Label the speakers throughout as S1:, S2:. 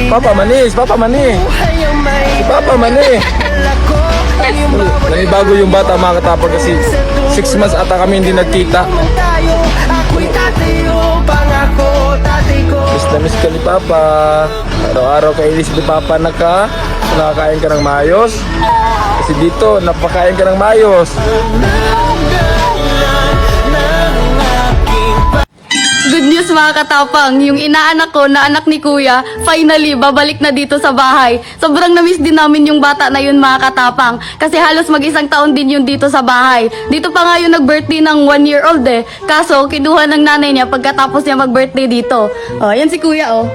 S1: Papa Manis, Papa Mani. Si Papa Mani. Nanibago yung bata mga katapang kasi 6 months ata kami hindi nagkita. Miss na miss ka ni Papa. Araw-araw kainis ni Papa nakakain ka ng maayos. Kasi dito, napakain ka ng maayos.
S2: Good news mga katapang, yung inaanak ko na anak ni Kuya, finally babalik na dito sa bahay. Sobrang na-miss din namin yung bata na yun mga katapang, kasi halos mag-isang taon din yun dito sa bahay. Dito pa nga yung nag-birthday ng 1-year-old eh, kaso kinuha ng nanay niya pagkatapos niya mag-birthday dito. Oh, yan si Kuya oh.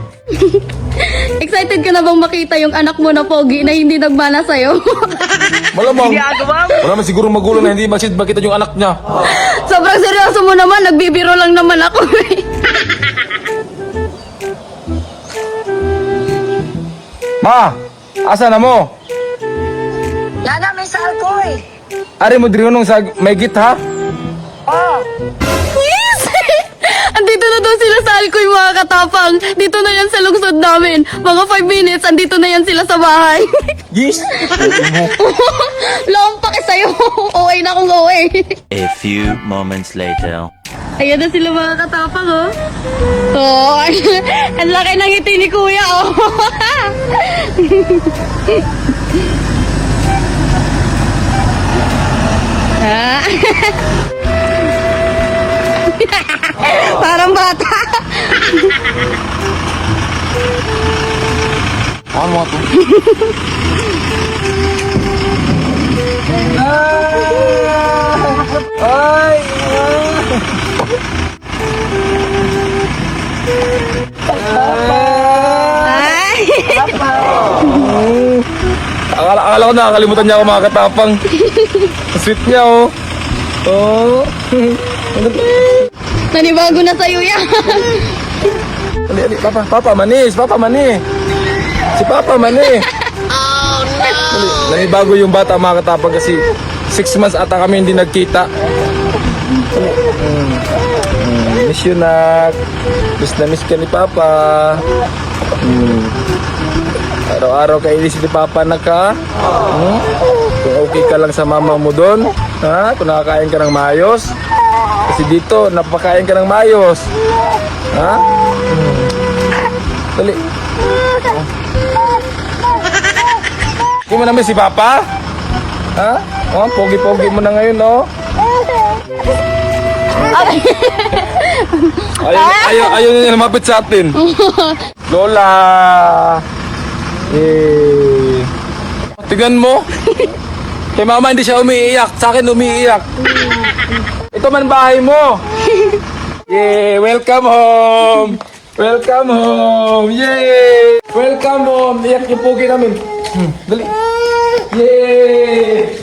S2: Excited ka na bang makita yung anak mo na pogi na hindi nagmana sa'yo?
S1: Malamang, wala man siguro magulang na hindi makita yung anak niya.
S2: Sobrang seryoso mo naman, nagbibiro lang naman ako eh.
S1: Ma, asa na mo?
S3: Nana, may salko eh.
S1: Ari mo diri nung sa may git ha?
S3: Oh,
S2: Yes! Andito na daw sila sa Alcoy mga katapang. Dito na yan sa lungsod namin. Mga 5 minutes, andito na yan sila sa bahay.
S1: Yes.
S2: Long pake sa'yo. OA na akong OA.
S4: A few moments later.
S2: Ayan na sila mga katapang oh. Oh, ang laki ng ngiti ni Kuya oh. Ah. Parang bata.
S1: Ano mo to? Ay!
S2: Ay.
S1: Akala ko nakakalimutan niya ako mga katapang. Sweet niya oh. Oh.
S2: Nanibago na sa'yo yan.
S1: Ali, Papa Manis, Papa Mani. Si Papa Mani. Oh no. Nanibago yung bata mga katapang kasi 6 months ata kami hindi nagkita. Miss you nak. Miss na miss ka ni Papa. Araw-araw kainis ni Papa kung okay ka lang sa mama mo doon, ha? Kung nakakain ka ng maayos. Kasi dito, napakain ka ng maayos. Ha? Dali. Hindi mo namin si Papa? Ha? Oh, pogi-pogi mo na ngayon, oh. Ayaw niya lumapit sa atin. Lola. Tignan mo. Kay mama hindi siya umiiyak. Sa akin umiiyak. Ito man bahay mo. Yay! Welcome home! Welcome home! Yay! Welcome home! Iyak yung pugi namin. Dali. Yay!